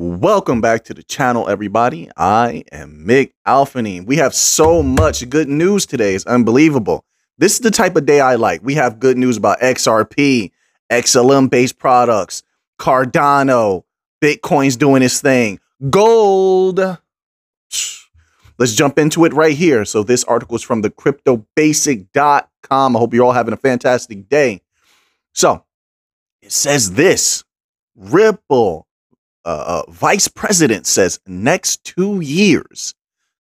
Welcome back to the channel, everybody. I am Mick Alfany. We have so much good news today. It's unbelievable. This is the type of day I like. We have good news about XRP, XLM-based products, Cardano, Bitcoin's doing its thing, gold. Let's jump into it right here. So this article is from the cryptobasic.com. I hope you're all having a fantastic day. So it says this, Ripple vice president says next 2 years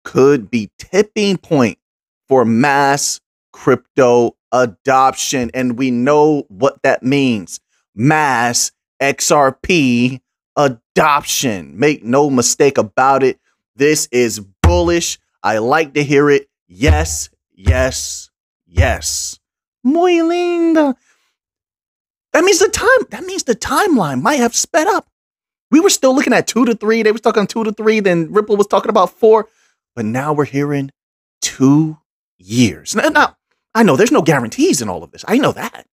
could be tipping point for mass crypto adoption. And we know what that means. Mass XRP adoption. Make no mistake about it. This is bullish. I like to hear it. Yes, yes, yes. Muy linda. That means the timeline might have sped up. We were still looking at 2 to 3. They were talking 2 to 3. Then Ripple was talking about 4. But now we're hearing 2 years. Now, I know there's no guarantees in all of this. I know that.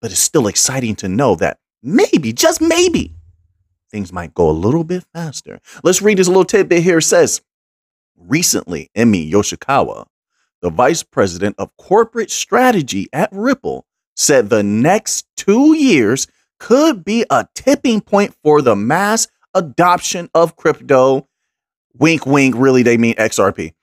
But it's still exciting to know that maybe, just maybe, things might go a little bit faster. Let's read this little tidbit here. It says, recently, Emi Yoshikawa, the vice president of corporate strategy at Ripple, said the next 2 years could be a tipping point for the mass adoption of crypto. Wink, wink, really, they mean XRP.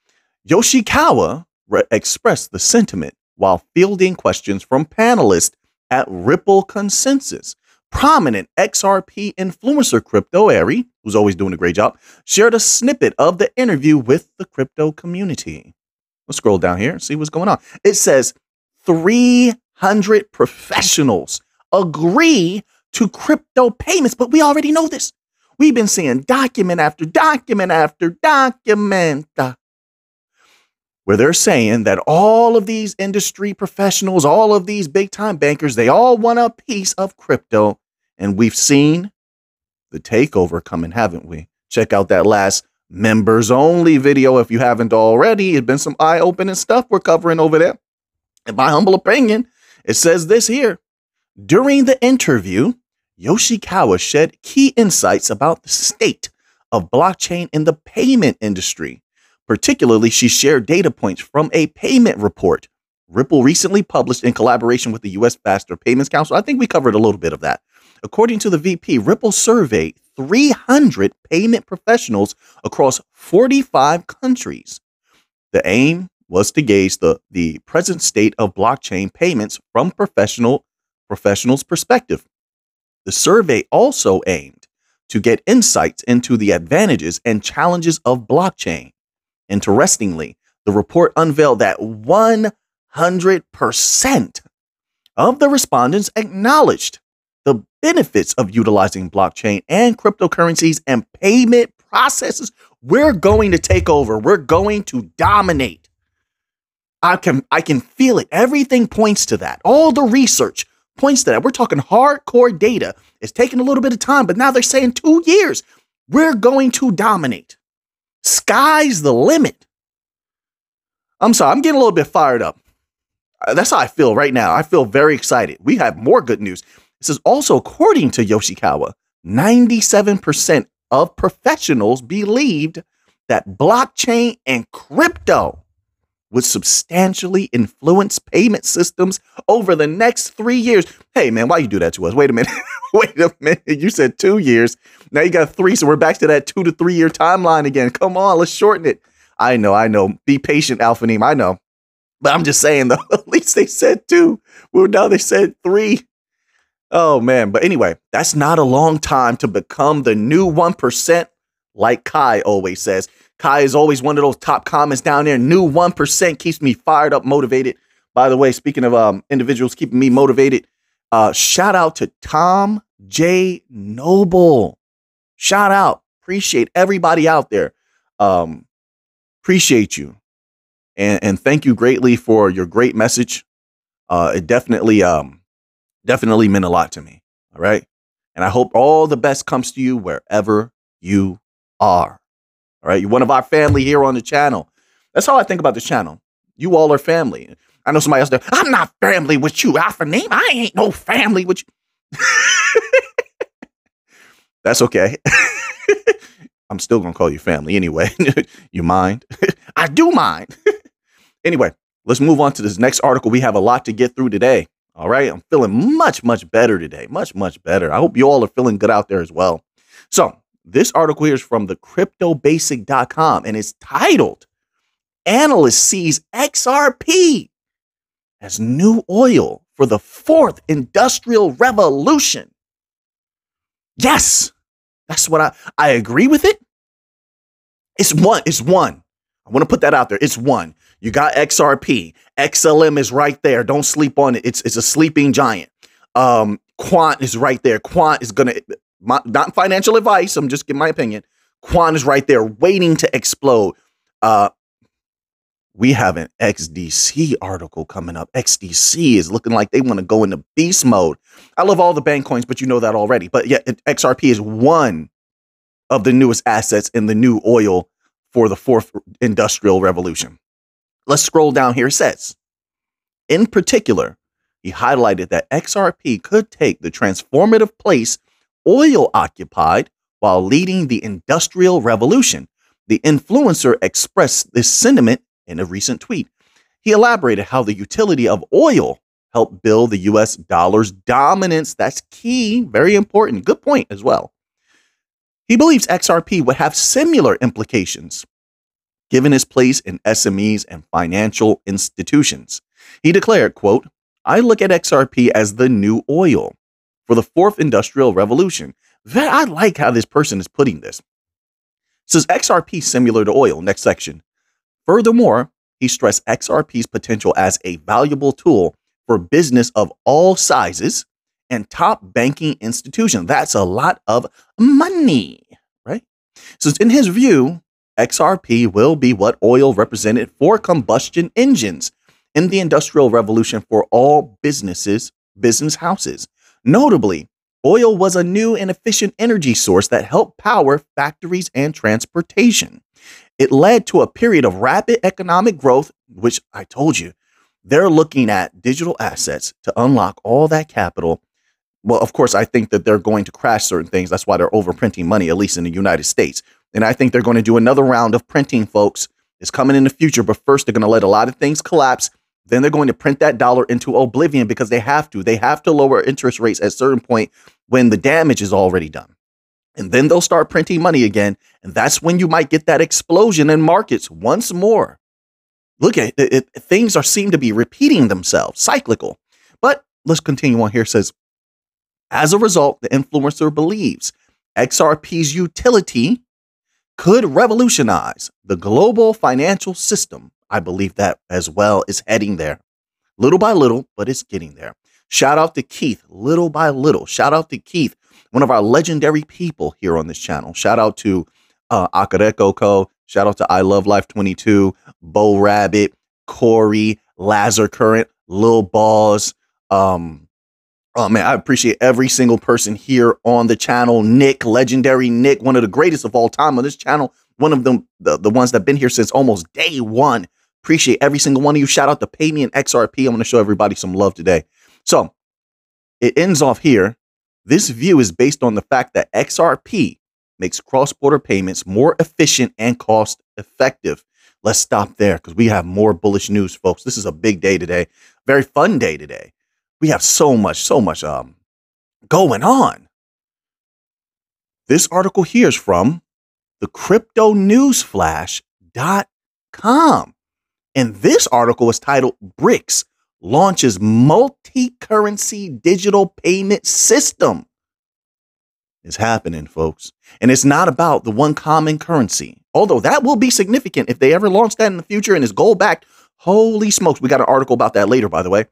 Yoshikawa expressed the sentiment while fielding questions from panelists at Ripple Consensus. Prominent XRP influencer Crypto Ari, who's always doing a great job, shared a snippet of the interview with the crypto community. Let's scroll down here and see what's going on. It says 300 professionals agree to crypto payments, but we already know this. We've been seeing document after document after document where they're saying that all of these industry professionals, all of these big time bankers, they all want a piece of crypto. And we've seen the takeover coming, haven't we? Check out that last members only video if you haven't already. It's been some eye-opening stuff we're covering over there. In my humble opinion, it says this here. During the interview, Yoshikawa shared key insights about the state of blockchain in the payment industry. Particularly, she shared data points from a payment report Ripple recently published in collaboration with the U.S. Faster Payments Council. I think we covered a little bit of that. According to the VP, Ripple surveyed 300 payment professionals across 45 countries. The aim was to gauge the present state of blockchain payments from professionals' perspective. The survey also aimed to get insights into the advantages and challenges of blockchain. Interestingly, the report unveiled that 100% of the respondents acknowledged the benefits of utilizing blockchain and cryptocurrencies and payment processes. We're going to take over. We're going to dominate. I can feel it. Everything points to that. All the research points to that. We're talking hardcore data. It's taking a little bit of time, but now they're saying 2 years. We're going to dominate. Sky's the limit. I'm sorry, I'm getting a little bit fired up. That's how I feel right now. I feel very excited. We have more good news. This is also, according to Yoshikawa, 97% of professionals believed that blockchain and crypto would substantially influence payment systems over the next 3 years. Hey, man, why you do that to us? Wait a minute. Wait a minute. You said 2 years. Now you got 3. So we're back to that 2 to 3 year timeline again. Come on, let's shorten it. I know. Be patient, Alphaneem. I know. But I'm just saying, though, at least they said 2. Well, now they said 3. Oh, man. But anyway, that's not a long time to become the new 1%, like Kai always says. Kai is always one of those top comments down there. New 1% keeps me fired up, motivated. By the way, speaking of individuals keeping me motivated, shout out to Tom J. Noble. Shout out. Appreciate everybody out there. Appreciate you. And thank you greatly for your great message. It definitely meant a lot to me. All right. And I hope all the best comes to you wherever you are. All right. You're one of our family here on the channel. That's how I think about this channel. You all are family. I know somebody else there. I'm not family with you, Alphaneem. I ain't no family with you. That's okay. I'm still going to call you family anyway. You mind? I do mind. Anyway, let's move on to this next article. We have a lot to get through today. All right. I'm feeling much, much better today. Much, much better. I hope you all are feeling good out there as well. So this article here is from the cryptobasic.com and it's titled, Analyst Sees XRP as New Oil for the Fourth Industrial Revolution. Yes, that's what I agree with it. It's one. I want to put that out there. It's one. You got XRP. XLM is right there. Don't sleep on it. It's a sleeping giant. Quant is right there. Quant is going to, not financial advice. I'm just giving my opinion. Quant is right there waiting to explode. We have an XDC article coming up. XDC is looking like they want to go into beast mode. I love all the bank coins, but you know that already. But yeah, XRP is one of the newest assets in the new oil for the fourth industrial revolution. Let's scroll down here. It says, in particular, he highlighted that XRP could take the transformative place oil occupied while leading the industrial revolution. The influencer expressed this sentiment in a recent tweet. He elaborated how the utility of oil helped build the US dollar's dominance. That's key, very important. Good point as well. He believes XRP would have similar implications given its place in SMEs and financial institutions. He declared, quote, I look at XRP as the new oil for the fourth industrial revolution. I like how this person is putting this. It says XRP similar to oil. Next section. Furthermore, he stressed XRP's potential as a valuable tool for business of all sizes and top banking institutions. That's a lot of money, right? So in his view, XRP will be what oil represented for combustion engines in the Industrial Revolution for all business houses. Notably, oil was a new and efficient energy source that helped power factories and transportation. It led to a period of rapid economic growth, which I told you, they're looking at digital assets to unlock all that capital. Well, of course, I think that they're going to crash certain things. That's why they're overprinting money, at least in the United States. And I think they're going to do another round of printing, folks. It's coming in the future. But first, they're going to let a lot of things collapse. Then they're going to print that dollar into oblivion because they have to. They have to lower interest rates at a certain point when the damage is already done. And then they'll start printing money again. And that's when you might get that explosion in markets once more. Look at it. Things seem to be repeating themselves, cyclical. But let's continue on here. It says, as a result, the influencer believes XRP's utility could revolutionize the global financial system. I believe that as well is heading there. Little by little, but it's getting there. Shout out to Keith, little by little. Shout out to Keith, one of our legendary people here on this channel. Shout out to Akareko Co. Shout out to I Love Life 22, Bo Rabbit, Corey, Lazar Current, Lil Balls. Oh man, I appreciate every single person here on the channel. Nick, legendary Nick, one of the greatest of all time on this channel. One of them, the ones that have been here since almost day one. Appreciate every single one of you. Shout out to Pay Me and XRP. I'm going to show everybody some love today. So it ends off here. This view is based on the fact that XRP makes cross-border payments more efficient and cost-effective. Let's stop there because we have more bullish news, folks. This is a big day today. Very fun day today. We have so much going on. This article here is from the cryptonewsflash.com. And this article is titled Brics Launches Multi-Currency Digital Payment System. It's happening, folks. And it's not about the one common currency. Although that will be significant if they ever launch that in the future and it's gold backed. Holy smokes. We got an article about that later, by the way.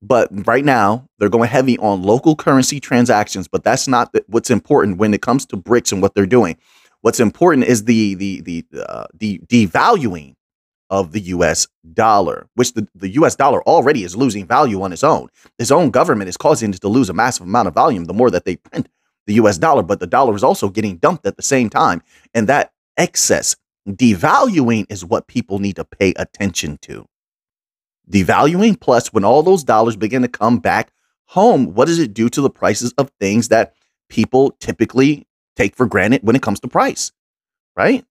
But right now, they're going heavy on local currency transactions. But that's not what's important when it comes to Brics and what they're doing. What's important is the devaluing of the U.S. dollar, which the U.S. dollar already is losing value on its own. Its own government is causing it to lose a massive amount of volume the more that they print the U.S. dollar. But the dollar is also getting dumped at the same time. And that excess devaluing is what people need to pay attention to. Devaluing, plus when all those dollars begin to come back home, what does it do to the prices of things that people typically take for granted when it comes to price, right?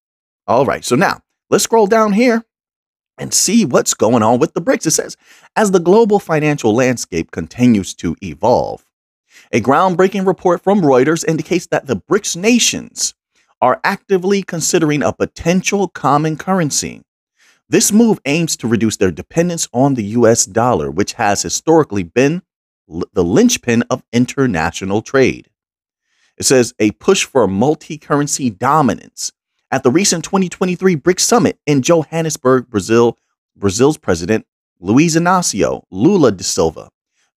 All right. So now let's scroll down here and see what's going on with the BRICS. It says, as the global financial landscape continues to evolve, a groundbreaking report from Reuters indicates that the BRICS nations are actively considering a potential common currency. This move aims to reduce their dependence on the US dollar, which has historically been the linchpin of international trade. It says a push for multi-currency dominance. At the recent 2023 BRICS summit in Johannesburg, Brazil's president, Luiz Inácio Lula da Silva,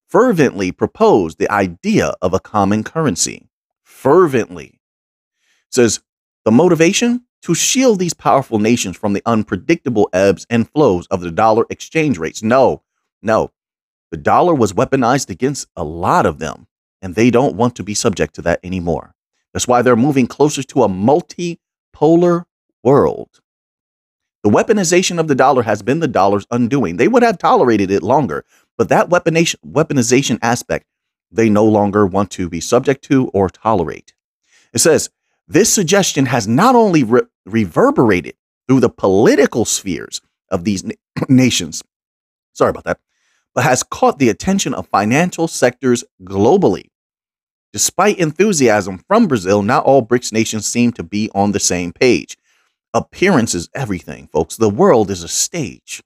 fervently proposed the idea of a common currency. Fervently. It says the motivation? To shield these powerful nations from the unpredictable ebbs and flows of the dollar exchange rates. No. The dollar was weaponized against a lot of them, and they don't want to be subject to that anymore. That's why they're moving closer to a multipolar world. The weaponization of the dollar has been the dollar's undoing. They would have tolerated it longer, but that weaponization aspect, they no longer want to be subject to or tolerate. It says, this suggestion has not only reverberated through the political spheres of these nations, sorry about that, but has caught the attention of financial sectors globally. Despite enthusiasm from Brazil, not all BRICS nations seem to be on the same page. Appearance is everything, folks. The world is a stage.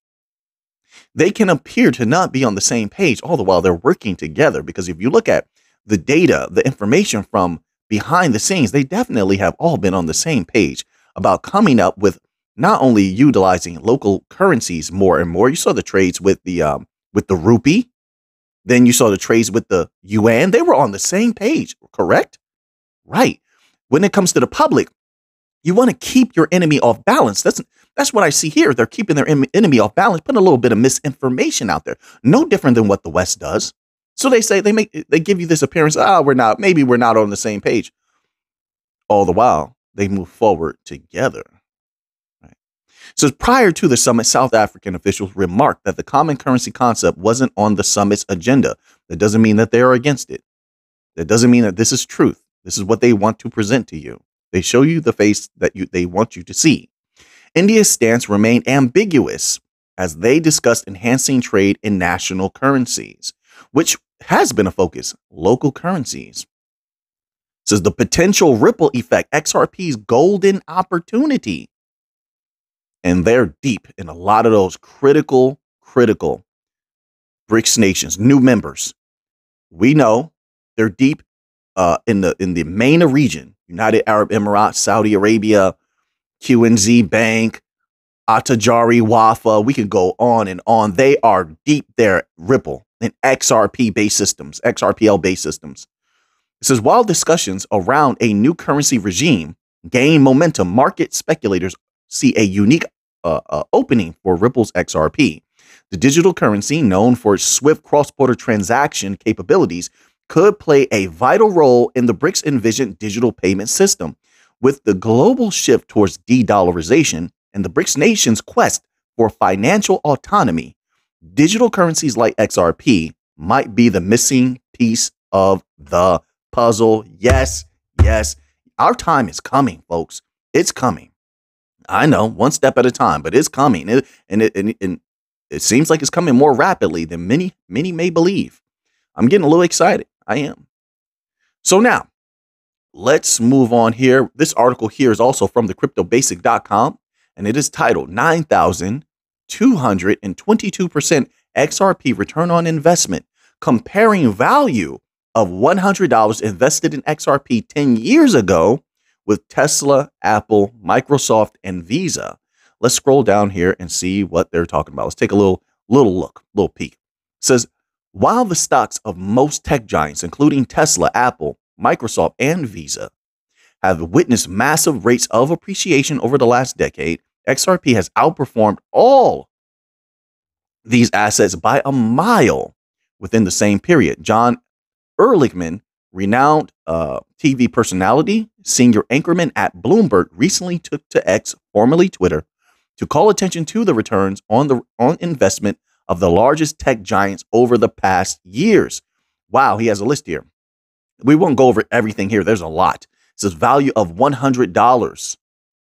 They can appear to not be on the same page, all the while they're working together, because if you look at the data, the information from behind the scenes, they definitely have all been on the same page about coming up with not only utilizing local currencies more and more. You saw the trades with the rupee, then you saw the trades with the yuan. They were on the same page, correct? Right. When it comes to the public, you want to keep your enemy off balance. That's what I see here. They're keeping their enemy off balance, putting a little bit of misinformation out there. No different than what the West does. So they say they give you this appearance, maybe we're not on the same page. All the while, they move forward together. Right? So prior to the summit, South African officials remarked that the common currency concept wasn't on the summit's agenda. That doesn't mean that they are against it. That doesn't mean that this is truth. This is what they want to present to you. They show you the face that they want you to see. India's stance remained ambiguous as they discussed enhancing trade in national currencies, which has been a focus, local currencies. It says the potential ripple effect, XRP's golden opportunity. And they're deep in a lot of those critical BRICS nations, new members. We know they're deep in the MENA region, United Arab Emirates, Saudi Arabia, QNZ Bank, Attajari, Wafa. We can go on and on. They are deep there, Ripple, in XRP-based systems, XRPL-based systems. It says, while discussions around a new currency regime gain momentum, market speculators see a unique opening for Ripple's XRP. The digital currency, known for its swift cross-border transaction capabilities, could play a vital role in the BRICS envisioned digital payment system. With the global shift towards de-dollarization and the BRICS nations' quest for financial autonomy, digital currencies like XRP might be the missing piece of the puzzle. Yes. Our time is coming, folks. It's coming. I know, one step at a time, but it's coming. And it seems like it's coming more rapidly than many may believe. I'm getting a little excited. I am. So now, let's move on here. This article here is also from thecryptobasic.com, and it is titled 9,222% XRP return on investment, comparing value of $100 invested in XRP 10 years ago with Tesla, Apple, Microsoft, and Visa. Let's scroll down here and see what they're talking about. Let's take a little peek. It says, while the stocks of most tech giants, including Tesla, Apple, Microsoft, and Visa, have witnessed massive rates of appreciation over the last decade, XRP has outperformed all these assets by a mile within the same period. John Ehrlichman, renowned TV personality, senior anchorman at Bloomberg, recently took to X, formerly Twitter, to call attention to the returns on investment of the largest tech giants over the past years. Wow, he has a list here. We won't go over everything here. There's a lot. says value of $100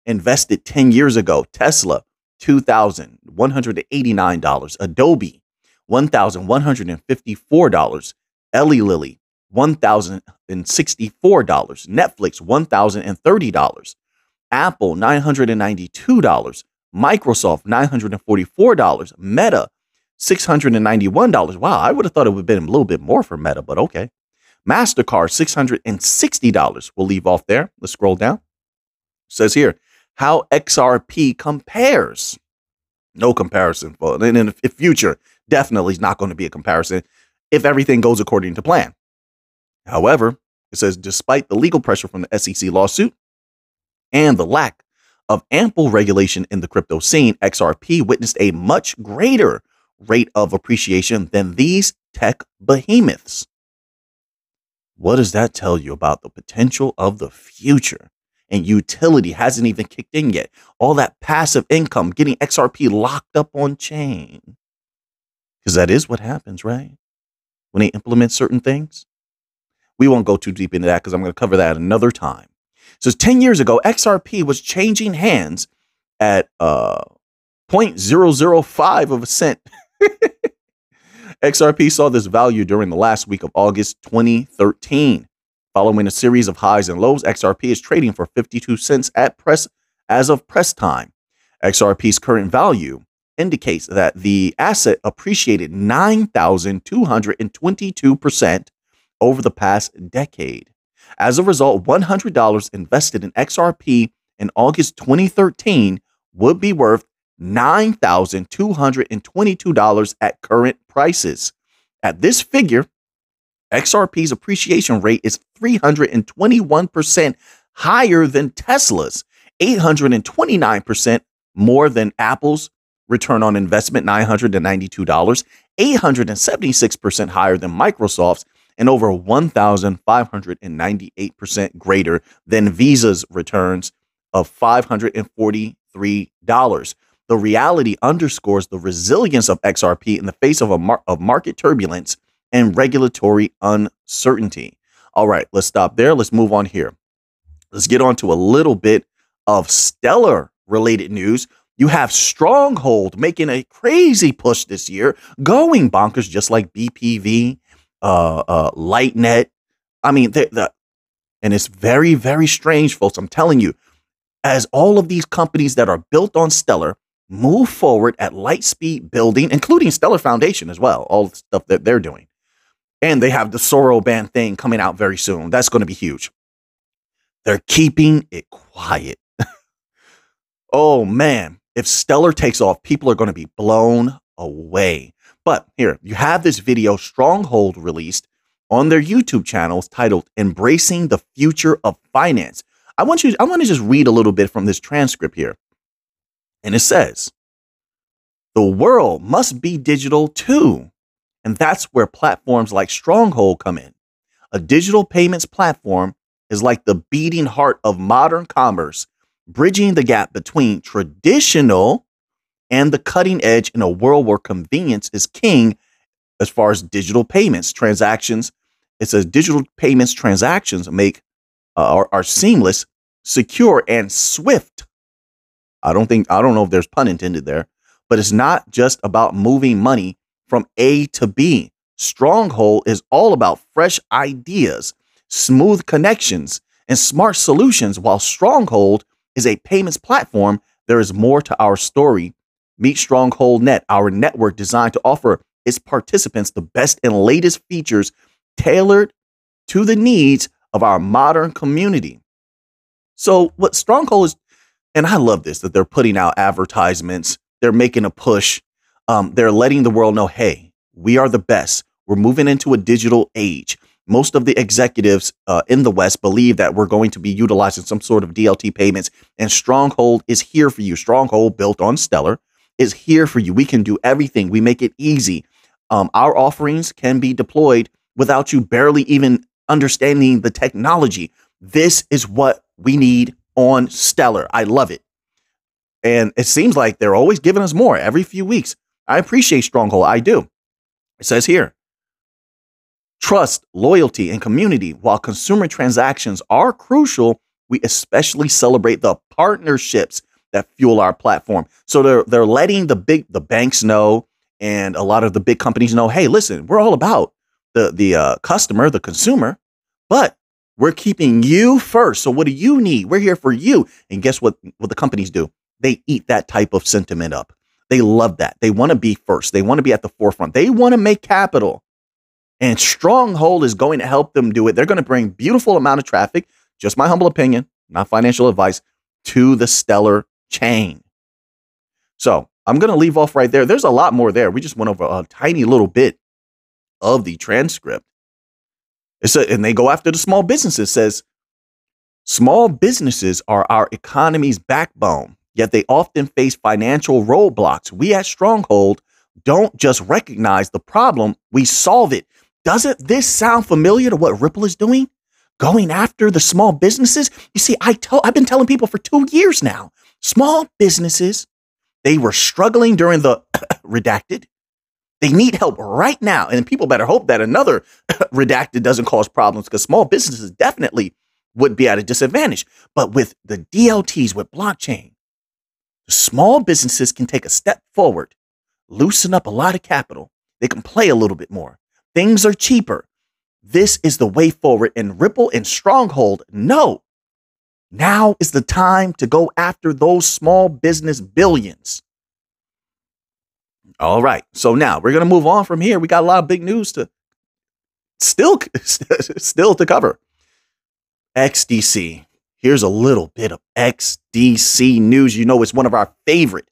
invested 10 years ago. Tesla, $2,189. Adobe, $1,154. Eli Lilly, $1,064. Netflix, $1,030. Apple, $992. Microsoft, $944. Meta, $691. Wow, I would have thought it would have been a little bit more for Meta, but okay. MasterCard, $660. We'll leave off there. Let's scroll down. It says here, how XRP compares. No comparison. Well, in the future, definitely is not going to be a comparison if everything goes according to plan. However, it says, despite the legal pressure from the SEC lawsuit and the lack of ample regulation in the crypto scene, XRP witnessed a much greater rate of appreciation than these tech behemoths. What does that tell you about the potential of the future? And utility hasn't even kicked in yet. All that passive income, getting XRP locked up on chain. Because that is what happens, right? When they implement certain things. We won't go too deep into that because I'm going to cover that another time. So 10 years ago, XRP was changing hands at 0.005 of a cent. XRP saw this value during the last week of August 2013. Following a series of highs and lows, XRP is trading for 52 cents as of press time. XRP's current value indicates that the asset appreciated 9,222% over the past decade. As a result, $100 invested in XRP in August 2013 would be worth $9,222 at current prices. At this figure, XRP's appreciation rate is 321% higher than Tesla's, 829% more than Apple's return on investment, $992, 876% higher than Microsoft's, and over 1,598% greater than Visa's returns of $543. The reality underscores the resilience of XRP in the face of market turbulence and regulatory uncertainty. All right, let's stop there. Let's move on here. Let's get on to a little bit of Stellar related news. You have Stronghold making a crazy push this year, going bonkers, just like BPV, Lightnet. I mean, and it's very, very strange, folks. I'm telling you, as all of these companies that are built on Stellar move forward at light speed building, including Stellar Foundation as well, all the stuff that they're doing. And they have the Soro Band thing coming out very soon. That's going to be huge. They're keeping it quiet. Oh, man. If Stellar takes off, people are going to be blown away. But here, you have this video Stronghold released on their YouTube channel titled Embracing the Future of Finance. I want to just read a little bit from this transcript here. And it says, the world must be digital too. And that's where platforms like Stronghold come in. A digital payments platform is like the beating heart of modern commerce, bridging the gap between traditional and the cutting edge in a world where convenience is king as far as digital payments transactions. It says digital payments transactions are seamless, secure, and swift. I don't know if there's pun intended there, but it's not just about moving money from A to B. Stronghold is all about fresh ideas, smooth connections, and smart solutions. While Stronghold is a payments platform, there is more to our story. Meet Stronghold Net, our network designed to offer its participants the best and latest features tailored to the needs of our modern community. So what Stronghold is, and I love this, that they're putting out advertisements. They're making a push. They're letting the world know, hey, we are the best. We're moving into a digital age. Most of the executives in the West believe that we're going to be utilizing some sort of DLT payments, and Stronghold is here for you. Stronghold, built on Stellar, is here for you. We can do everything. We make it easy. Our offerings can be deployed without you barely even understanding the technology. This is what we need on Stellar. I love it. And it seems like they're always giving us more every few weeks. I appreciate Stronghold. I do. It says here, trust, loyalty, and community. While consumer transactions are crucial, We especially celebrate the partnerships that fuel our platform. So they're letting the banks know, and a lot of the big companies know, hey, listen, we're all about the customer, the consumer, but we're keeping you first. So what do you need? We're here for you. And guess what the companies do? They eat that type of sentiment up. They love that. They want to be first. They want to be at the forefront. They want to make capital. And Stronghold is going to help them do it. They're going to bring beautiful amount of traffic, just my humble opinion, not financial advice, to the Stellar chain. So I'm going to leave off right there. There's a lot more there. We just went over a tiny little bit of the transcript. And they go after the small businesses. It says, small businesses are our economy's backbone, yet they often face financial roadblocks. We at Stronghold don't just recognize the problem, we solve it. Doesn't this sound familiar to what Ripple is doing? Going after the small businesses? You see, I've been telling people for 2 years now, small businesses, they were struggling during the redacted. They need help right now. And people better hope that another redacted doesn't cause problems, because small businesses definitely would be at a disadvantage. But with the DLTs, with blockchain, small businesses can take a step forward, loosen up a lot of capital. They can play a little bit more. Things are cheaper. This is the way forward. And Ripple and Stronghold know now is the time to go after those small business billions. All right. So now we're going to move on from here. We got a lot of big news to still to cover. XDC. Here's a little bit of XDC news. You know, it's one of our favorite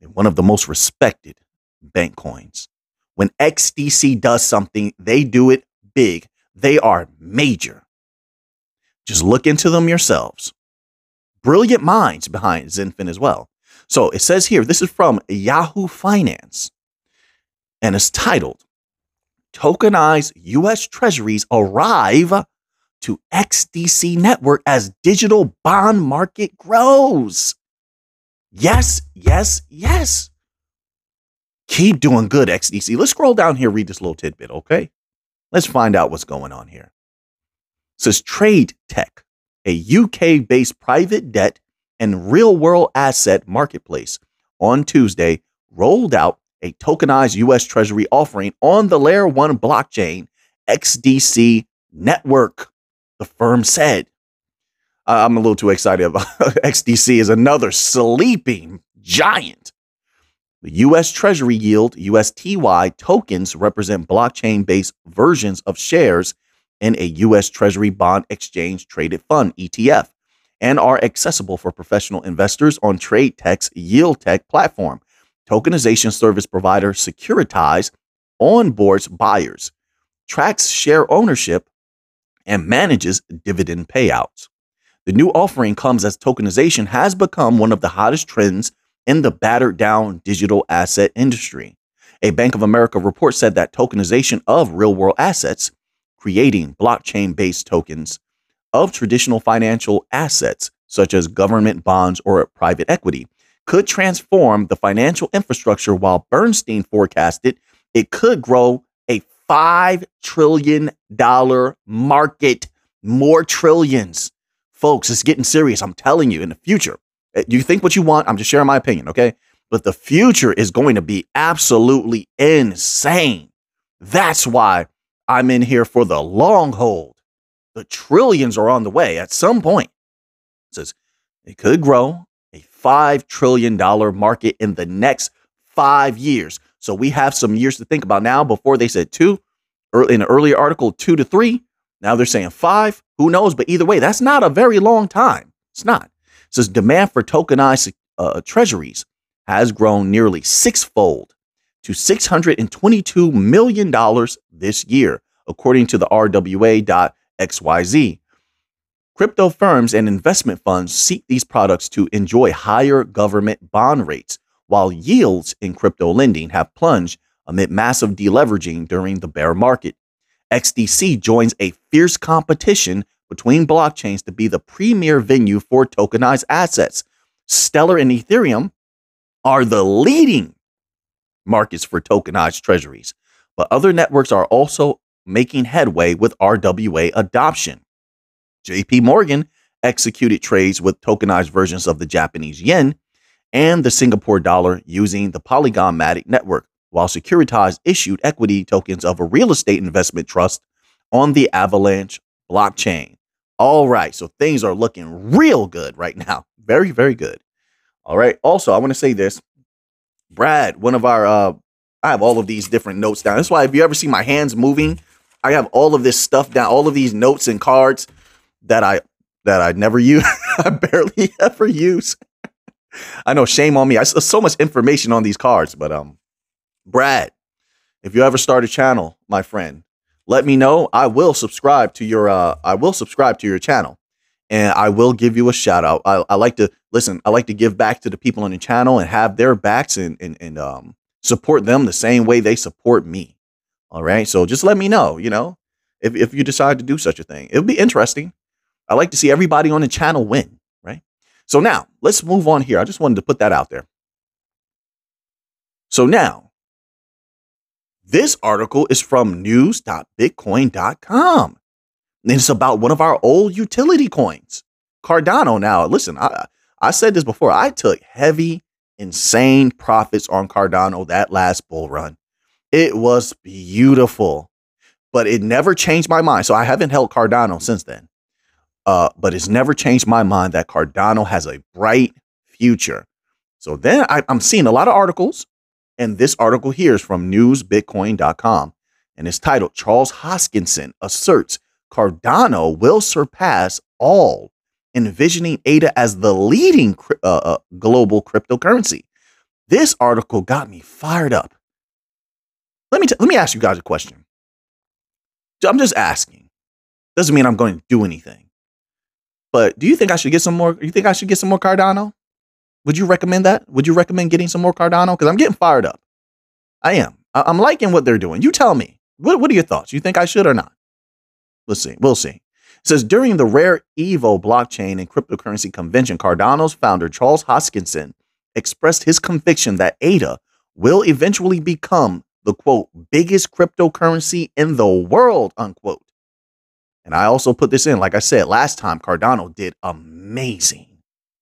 and one of the most respected bank coins. When XDC does something, they do it big. They are major. Just look into them yourselves. Brilliant minds behind Zenfin as well. So it says here, this is from Yahoo Finance, and it's titled, Tokenized U.S. Treasuries Arrive to XDC Network as Digital Bond Market Grows. Yes, yes, yes. Keep doing good, XDC. Let's scroll down here, read this little tidbit, okay? Let's find out what's going on here. It says Trade Tech, a UK-based private debt and real-world asset marketplace, on Tuesday rolled out a tokenized U.S. Treasury offering on the Layer 1 blockchain XDC network, the firm said. I'm a little too excited about XDC is another sleeping giant. The U.S. Treasury yield, USTY tokens, represent blockchain-based versions of shares in a U.S. Treasury bond exchange traded fund, ETF, and are accessible for professional investors on Trade Tech's Yield Tech platform. Tokenization service provider Securitize onboards buyers, tracks share ownership, and manages dividend payouts. The new offering comes as tokenization has become one of the hottest trends in the battered down digital asset industry. A Bank of America report said that tokenization of real-world assets, creating blockchain-based tokens of traditional financial assets, such as government bonds or private equity, could transform the financial infrastructure, while Bernstein forecasted it could grow a $5 trillion market. More trillions. Folks, it's getting serious. I'm telling you, in the future, you think what you want. I'm just sharing my opinion, okay? But the future is going to be absolutely insane. That's why I'm in here for the long hold. The trillions are on the way at some point. It says it could grow a $5 trillion market in the next 5 years. So we have some years to think about now. Before they said 2, in an earlier article, 2 to 3. Now they're saying 5. Who knows? But either way, that's not a very long time. It's not. It says demand for tokenized treasuries has grown nearly 6-fold to $622 million this year, according to the RWA.XYZ. Crypto firms and investment funds seek these products to enjoy higher government bond rates, while yields in crypto lending have plunged amid massive deleveraging during the bear market. XDC joins a fierce competition between blockchains to be the premier venue for tokenized assets. Stellar and Ethereum are the leading markets for tokenized treasuries, but other networks are also making headway with RWA adoption. JP Morgan executed trades with tokenized versions of the Japanese yen and the Singapore dollar using the Polygon-matic network, while Securitize issued equity tokens of a real estate investment trust on the Avalanche blockchain. All right, so things are looking real good right now. Very, very good. All right. Also, I want to say this. Brad, one of our, I have all of these different notes down. That's why if you ever see my hands moving, I have all of this stuff down, all of these notes and cards that I never use. I barely ever use. I know, shame on me. I saw so much information on these cards, but Brad, if you ever start a channel, my friend, let me know. I will subscribe to your channel, and I will give you a shout out. I like to listen. I like to give back to the people on the channel and have their backs and support them the same way they support me. All right. So just let me know, if you decide to do such a thing. It'll be interesting. I like to see everybody on the channel win. Right. So now let's move on here. I just wanted to put that out there. So now this article is from news.bitcoin.com. And it's about one of our old utility coins, Cardano. Now, listen, I said this before. I took heavy, insane profits on Cardano that last bull run. It was beautiful, but it never changed my mind. So I haven't held Cardano since then. But it's never changed my mind that Cardano has a bright future. So then I'm seeing a lot of articles, and this article here is from newsbitcoin.com, and it's titled Charles Hoskinson asserts Cardano will surpass all, envisioning ADA as the leading global cryptocurrency. This article got me fired up. Let me ask you guys a question. I'm just asking. Doesn't mean I'm going to do anything. But do you think I should get some more? You think I should get some more Cardano? Would you recommend that? Would you recommend getting some more Cardano? Because I'm getting fired up. I am. I'm liking what they're doing. You tell me. What are your thoughts? You think I should or not? Let's see. We'll see. It says, during the Rare Evo blockchain and cryptocurrency convention, Cardano's founder, Charles Hoskinson, expressed his conviction that ADA will eventually become the, quote, biggest cryptocurrency in the world, unquote. And I also put this in, like I said, last time, Cardano did amazing.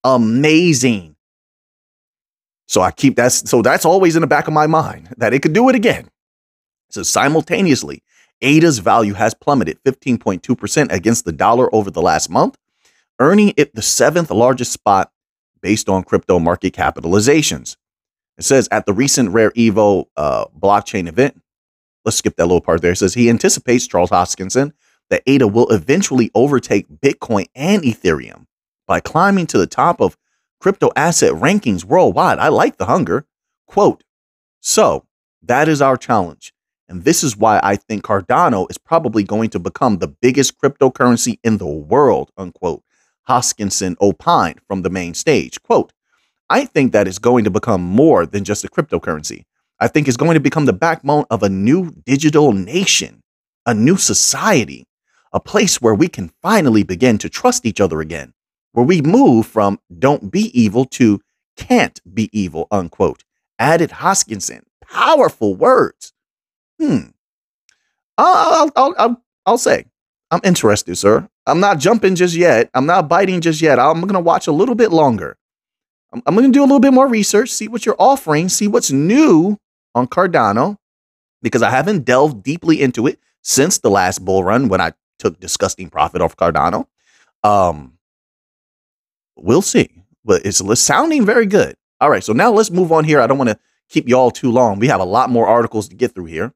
Amazing. So I keep that. So that's always in the back of my mind that it could do it again. So simultaneously, ADA's value has plummeted 15.2% against the dollar over the last month, earning it the 7th largest spot based on crypto market capitalizations. It says at the recent Rare Evo blockchain event, let's skip that little part there. It says he anticipates, Charles Hoskinson, that ADA will eventually overtake Bitcoin and Ethereum by climbing to the top of crypto asset rankings worldwide. I like the hunger. Quote, so that is our challenge. And this is why I think Cardano is probably going to become the biggest cryptocurrency in the world, unquote. Hoskinson opined from the main stage. Quote, I think that it's going to become more than just a cryptocurrency. I think it's going to become the backbone of a new digital nation, a new society, a place where we can finally begin to trust each other again, where we move from don't be evil to can't be evil, unquote. Added Hoskinson. Powerful words. I'll say I'm interested, sir. I'm not jumping just yet. I'm not biting just yet. I'm going to watch a little bit longer. I'm going to do a little bit more research, see what you're offering, see what's new on Cardano, because I haven't delved deeply into it since the last bull run when I took disgusting profit off Cardano. We'll see, but it's sounding very good. All right, so now let's move on here. I don't want to keep you all too long. We have a lot more articles to get through here.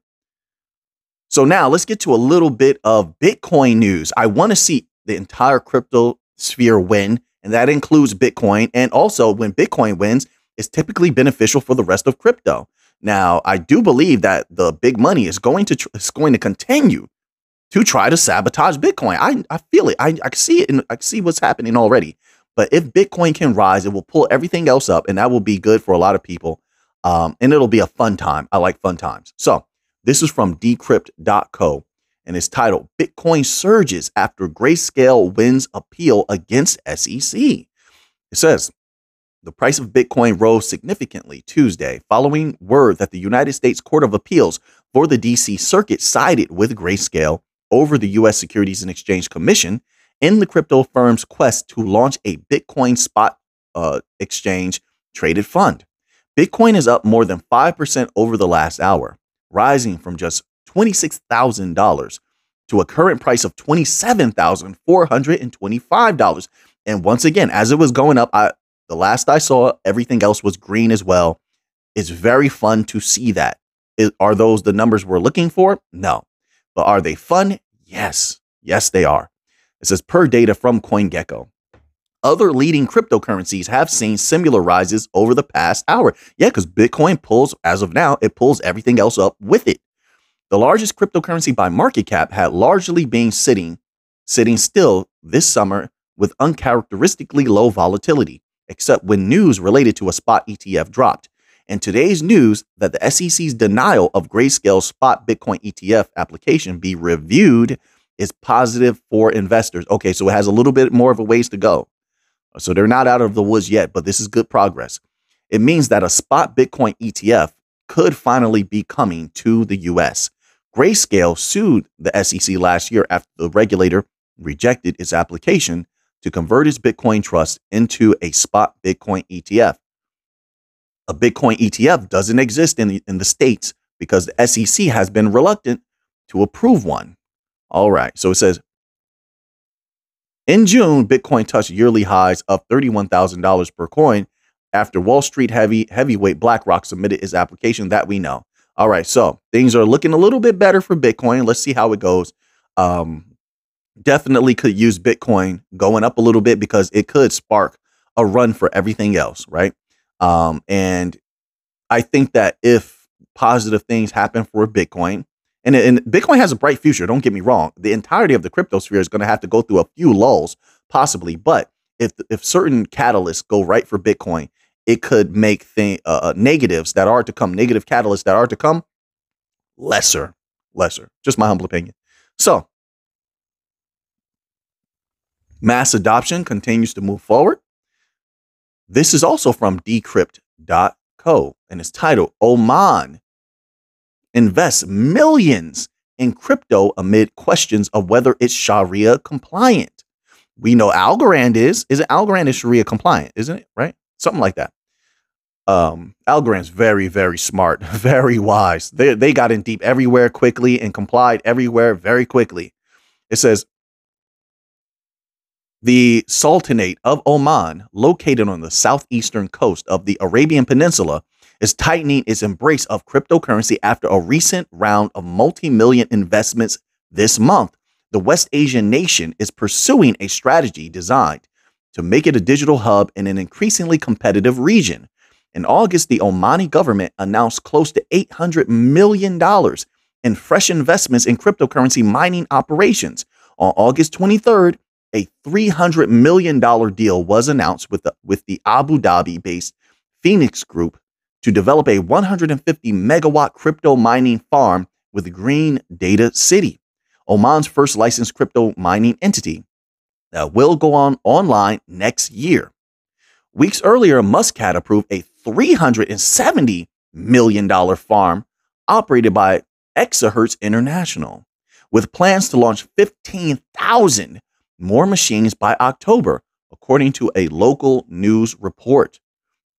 So now let's get to a little bit of Bitcoin news. I want to see the entire crypto sphere win, and that includes Bitcoin. And also when Bitcoin wins, it's typically beneficial for the rest of crypto. Now, I do believe that the big money is going to continue to try to sabotage Bitcoin. I feel it. I see it, and I see what's happening already. But if Bitcoin can rise, it will pull everything else up, and that will be good for a lot of people. And it'll be a fun time. I like fun times. So this is from decrypt.co, and it's titled Bitcoin Surges After Grayscale Wins Appeal Against SEC. It says, the price of Bitcoin rose significantly Tuesday following word that the United States Court of Appeals for the DC Circuit sided with Grayscale over the U.S. Securities and Exchange Commission in the crypto firm's quest to launch a Bitcoin spot exchange traded fund. Bitcoin is up more than 5% over the last hour, rising from just $26,000 to a current price of $27,425. And once again, as it was going up, the last I saw, everything else was green as well. It's very fun to see that. Are those the numbers we're looking for? No. But are they fun? Yes. Yes, they are. It says per data from CoinGecko. Other leading cryptocurrencies have seen similar rises over the past hour. Yeah, because Bitcoin pulls, as of now, it pulls everything else up with it. The largest cryptocurrency by market cap had largely been sitting still this summer with uncharacteristically low volatility, except when news related to a spot ETF dropped. And today's news that the SEC's denial of Grayscale's spot Bitcoin ETF application be reviewed is positive for investors. Okay, so it has a little bit more of a ways to go. So they're not out of the woods yet, but this is good progress. It means that a spot Bitcoin ETF could finally be coming to the US. Grayscale sued the SEC last year after the regulator rejected its application to convert its Bitcoin trust into a spot Bitcoin ETF. A Bitcoin ETF doesn't exist in the States because the SEC has been reluctant to approve one. All right, so it says, in June, Bitcoin touched yearly highs of $31,000 per coin after Wall Street heavyweight BlackRock submitted its application that we know. All right, so things are looking a little bit better for Bitcoin. Let's see how it goes. Definitely could use Bitcoin going up a little bit because it could spark a run for everything else, right? And I think that if positive things happen for Bitcoin, and Bitcoin has a bright future, don't get me wrong. The entirety of the crypto sphere is going to have to go through a few lulls, possibly. But if certain catalysts go right for Bitcoin, it could make negatives that are to come, negative catalysts that are to come, lesser. Just my humble opinion. So, mass adoption continues to move forward. This is also from decrypt.co, and it's titled, Oman invests millions in crypto amid questions of whether it's Sharia compliant. We know Algorand is. Isn't Algorand is Sharia compliant, isn't it? Right? Something like that. Algorand's very, very smart, very wise. They got in deep everywhere quickly and complied everywhere very quickly. It says, the Sultanate of Oman, located on the southeastern coast of the Arabian Peninsula, is tightening its embrace of cryptocurrency after a recent round of multi-million investments this month. The West Asian nation is pursuing a strategy designed to make it a digital hub in an increasingly competitive region. In August, the Omani government announced close to $800 million in fresh investments in cryptocurrency mining operations. On August 23rd, a $300 million deal was announced with the Abu Dhabi-based Phoenix Group to develop a 150 megawatt crypto mining farm with Green Data City, Oman's first licensed crypto mining entity that will go online next year. Weeks earlier, Muscat approved a $370 million farm operated by Exahertz International, with plans to launch 15,000 more machines by October, according to a local news report.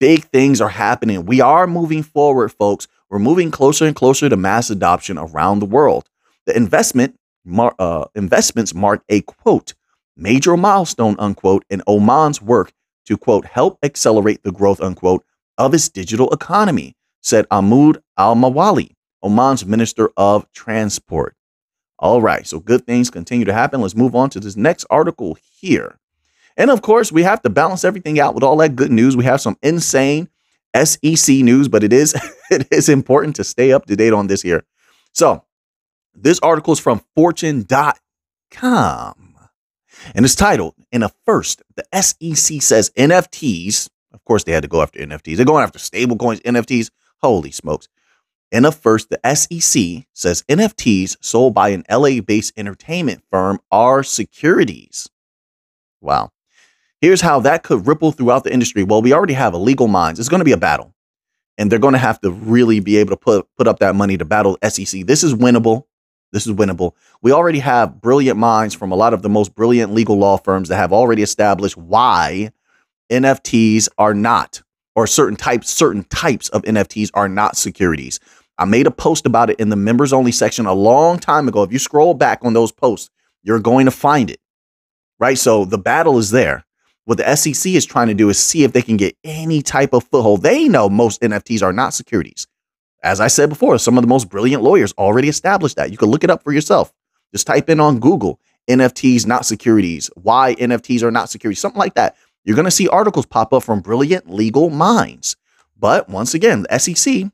Big things are happening. We are moving forward, folks. We're moving closer and closer to mass adoption around the world. The investments mark a, quote, major milestone, unquote, in Oman's work to, quote, help accelerate the growth, unquote, of its digital economy, said Ahmad Al-Mawali, Oman's Minister of Transport. All right, so good things continue to happen. Let's move on to this next article here. And of course, we have to balance everything out with all that good news. We have some insane SEC news, but it is important to stay up to date on this here. So this article is from fortune.com and it's titled, in a first, the SEC says NFTs. Of course, they had to go after NFTs. They're going after stable coins, NFTs. Holy smokes. In a first, the SEC says NFTs sold by an LA-based entertainment firm are securities. Wow. Here's how that could ripple throughout the industry. Well, we already have illegal mines. It's going to be a battle. And they're going to have to really be able to put up that money to battle SEC. This is winnable. This is winnable. We already have brilliant minds from a lot of the most brilliant legal law firms that have already established why NFTs are not, or certain types of NFTs are not securities. I made a post about it in the members only section a long time ago. If you scroll back on those posts, you're going to find it, right? So the battle is there. What the SEC is trying to do is see if they can get any type of foothold. They know most NFTs are not securities. As I said before, some of the most brilliant lawyers already established that. You can look it up for yourself. Just type in on Google, NFTs not securities, why NFTs are not securities, something like that. You're going to see articles pop up from brilliant legal minds. But once again, the SEC,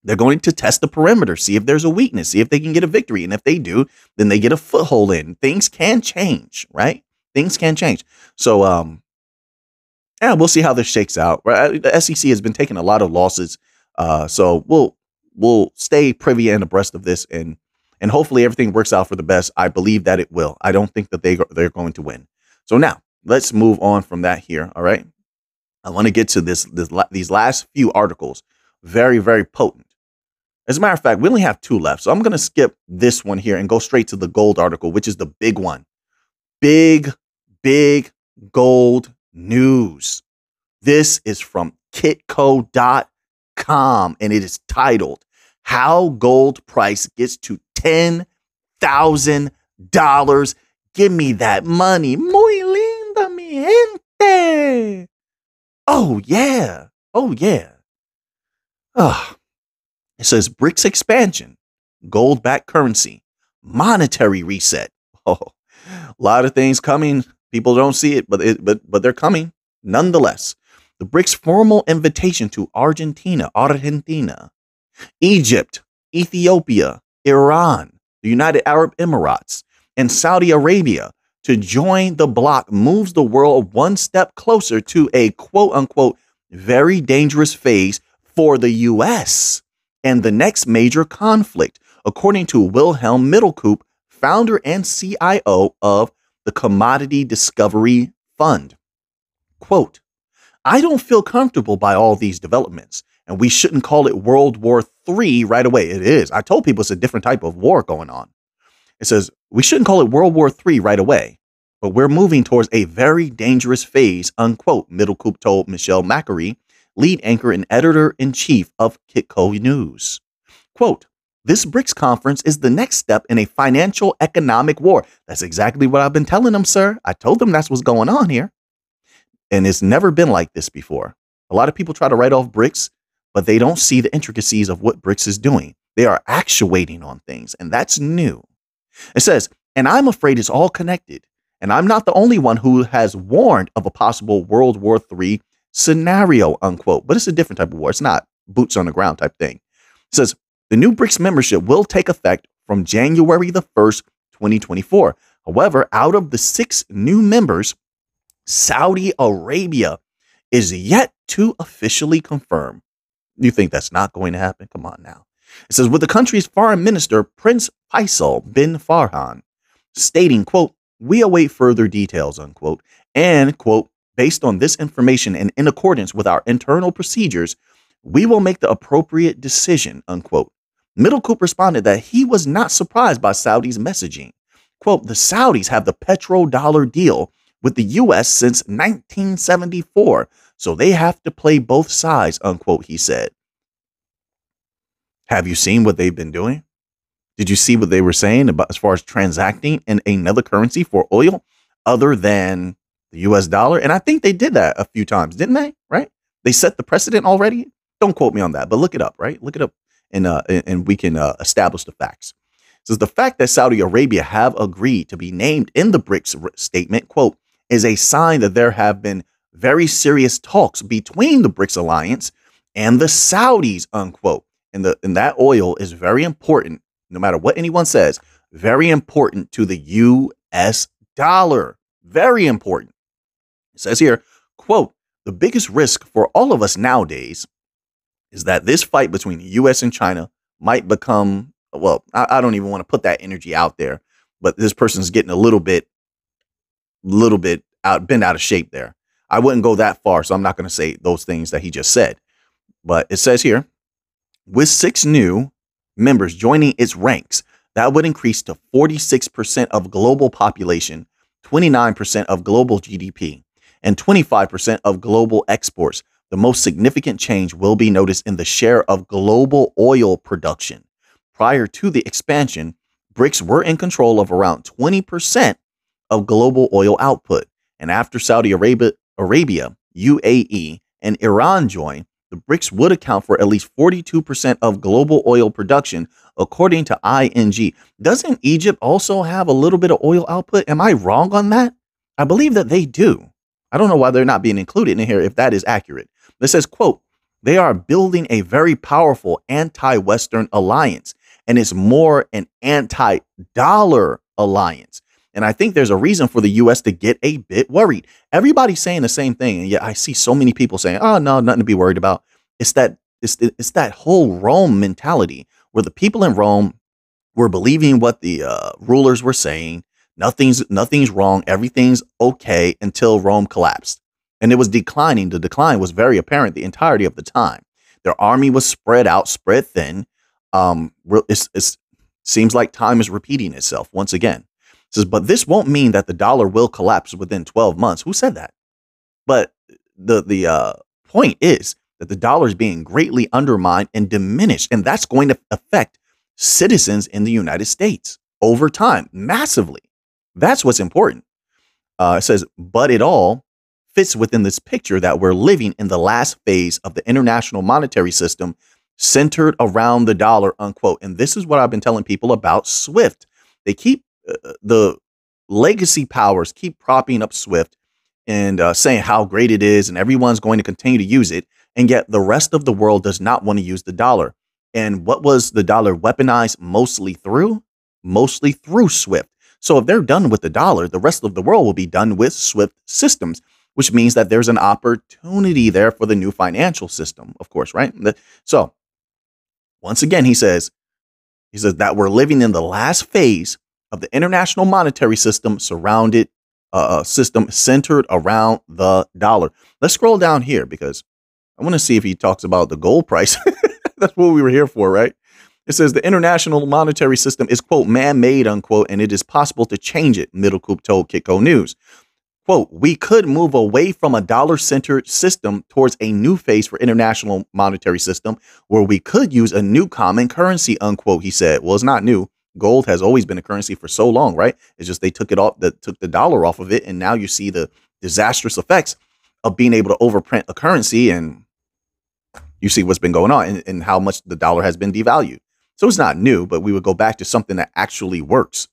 they're going to test the perimeter, see if there's a weakness, see if they can get a victory. And if they do, then they get a foothold in. Things can change, right? Things can change. So, yeah, we'll see how this shakes out. Right? The SEC has been taking a lot of losses. So we'll stay privy and abreast of this, and hopefully everything works out for the best. I believe that it will. I don't think that they're going to win. So now let's move on from that here. All right. I want to get to these last few articles. Very, very potent. As a matter of fact, we only have 2 left. So I'm going to skip this one here and go straight to the gold article, which is the big one. Big gold news. This is from kitco.com, and it is titled, How Gold Price Gets to $10,000. Give me that money. Muy linda, mi gente. Oh, yeah. Oh, yeah. It says Brics expansion, gold-backed currency, monetary reset. Oh, a lot of things coming. People don't see it, but they're coming nonetheless. The Brics formal invitation to Argentina, Egypt, Ethiopia, Iran, the United Arab Emirates, and Saudi Arabia to join the bloc moves the world one step closer to a quote-unquote very dangerous phase for the U.S. and the next major conflict, according to Wilhelm Mittelkoop, founder and CIO of the Commodity Discovery Fund. Quote, I don't feel comfortable by all these developments, and we shouldn't call it World War III right away. It is. I told people it's a different type of war going on. It says, we shouldn't call it World War III right away, but we're moving towards a very dangerous phase, unquote, Mittelkoop told Michelle Macquarie, lead anchor and editor-in-chief of Kitco News. Quote, this BRICS conference is the next step in a financial economic war. That's exactly what I've been telling them, sir. I told them that's what's going on here. And it's never been like this before. A lot of people try to write off BRICS, but they don't see the intricacies of what BRICS is doing. They are actuating on things, and that's new. It says, and I'm afraid it's all connected. And I'm not the only one who has warned of a possible World War III scenario, unquote. But it's a different type of war. It's not boots on the ground type thing. It says, the new BRICS membership will take effect from January the 1st, 2024. However, out of the 6 new members, Saudi Arabia is yet to officially confirm. You think that's not going to happen? Come on now. It says, with the country's foreign minister, Prince Faisal bin Farhan, stating, quote, we await further details, unquote, and, quote, based on this information and in accordance with our internal procedures, we will make the appropriate decision, unquote. Mittelkoop responded that he was not surprised by Saudi's messaging. Quote, the Saudis have the petrodollar deal with the U.S. since 1974, so they have to play both sides, unquote, he said. Have you seen what they've been doing? Did you see what they were saying about as far as transacting in another currency for oil other than the U.S. dollar? And I think they did that a few times, didn't they? Right? They set the precedent already. Don't quote me on that, but look it up, right? Look it up and we can establish the facts. So the fact that Saudi Arabia have agreed to be named in the BRICS statement, quote, is a sign that there have been very serious talks between the BRICS alliance and the Saudis, unquote. And that oil is very important, no matter what anyone says, very important to the U.S. dollar. Very important. It says here, quote, the biggest risk for all of us nowadays is that this fight between the U.S. and China might become, well, I don't even want to put that energy out there, but this person's getting a little bit bent out of shape there. I wouldn't go that far, so I'm not going to say those things that he just said. But it says here, with 6 new members joining its ranks, That would increase to 46% of global population, 29% of global GDP, and 25% of global exports. The most significant change will be noticed in the share of global oil production. Prior to the expansion, BRICS were in control of around 20% of global oil output. And after Saudi Arabia, UAE, and Iran joined, the BRICS would account for at least 42% of global oil production, according to ING. Doesn't Egypt also have a little bit of oil output? Am I wrong on that? I believe that they do. I don't know why they're not being included in here if that is accurate. It says, quote, they are building a very powerful anti-Western alliance, and it's more an anti-dollar alliance. And I think there's a reason for the U.S. to get a bit worried. Everybody's saying the same thing, and yet I see so many people saying, "Oh no, nothing to be worried about." It's that whole Rome mentality where the people in Rome were believing what the rulers were saying. Nothing's wrong. Everything's okay until Rome collapsed, and it was declining. The decline was very apparent the entirety of the time. Their army was spread out, spread thin. It seems like time is repeating itself once again. It says, but this won't mean that the dollar will collapse within 12 months. Who said that? But the point is that the dollar is being greatly undermined and diminished, and that's going to affect citizens in the United States over time massively. That's what's important. It says, but it all fits within this picture that we're living in the last phase of the international monetary system centered around the dollar, unquote. And this is what I've been telling people about SWIFT. They keep the legacy powers keep propping up SWIFT and saying how great it is and everyone's going to continue to use it. And yet the rest of the world does not want to use the dollar. And what was the dollar weaponized mostly through? Mostly through SWIFT. So if they're done with the dollar, the rest of the world will be done with SWIFT systems, which means that there's an opportunity there for the new financial system, of course, right? So once again, he says that we're living in the last phase of the international monetary system centered around the dollar. Let's scroll down here because I want to see if he talks about the gold price. That's what we were here for, right? It says the international monetary system is, quote, man-made, unquote, and it is possible to change it, Middlecoop told Kitco News. Quote, we could move away from a dollar-centered system towards a new phase for international monetary system where we could use a new common currency, unquote, he said. Well, it's not new. Gold has always been a currency for so long, right? It's just they took the dollar off of it, and now you see the disastrous effects of being able to overprint a currency, and you see what's been going on and how much the dollar has been devalued. So it's not new, but we would go back to something that actually works.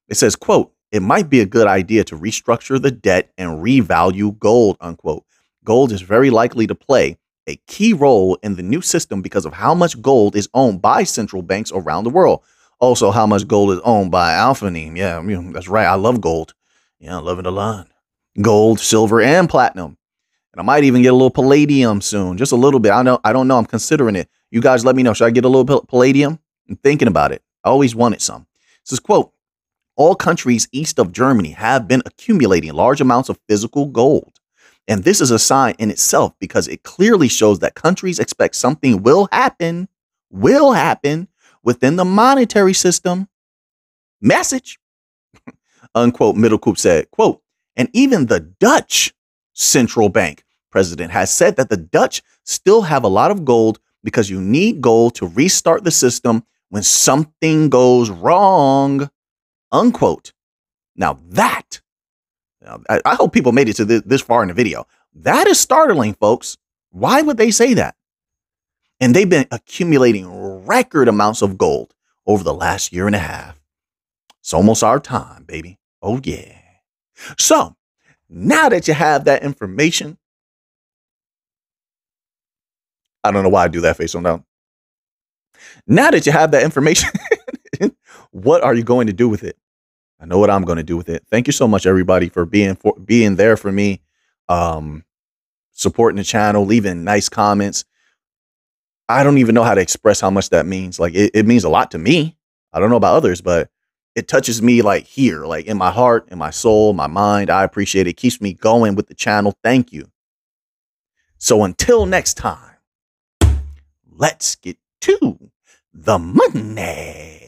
It says, quote, it might be a good idea to restructure the debt and revalue gold, unquote. Gold is very likely to play a key role in the new system because of how much gold is owned by central banks around the world. Also, how much gold is owned by Alphanine. Yeah, that's right. I love gold. Yeah, I love it a lot. Gold, silver, and platinum. And I might even get a little palladium soon. Just a little bit. I don't know. I'm considering it. You guys let me know. Should I get a little palladium? I'm thinking about it. I always wanted some. It says, quote, all countries east of Germany have been accumulating large amounts of physical gold. And this is a sign in itself because it clearly shows that countries expect something will happen within the monetary system. Message, unquote, Middlecoop said, quote, and even the Dutch central bank president has said that the Dutch still have a lot of gold because you need gold to restart the system when something goes wrong, unquote. Now I hope people made it to this far in the video. That is startling, folks. Why would they say that? And they've been accumulating record amounts of gold over the last year and a half. It's almost our time, baby. Oh, yeah. So now that you have that information, I don't know why I do that face on down. Now that you have that information, what are you going to do with it? I know what I'm going to do with it. Thank you so much, everybody, for being there for me, supporting the channel, leaving nice comments. I don't even know how to express how much that means. Like it means a lot to me. I don't know about others, but it touches me like here, like in my heart, in my soul, my mind. I appreciate it. It keeps me going with the channel. Thank you. So until next time, let's get to the money.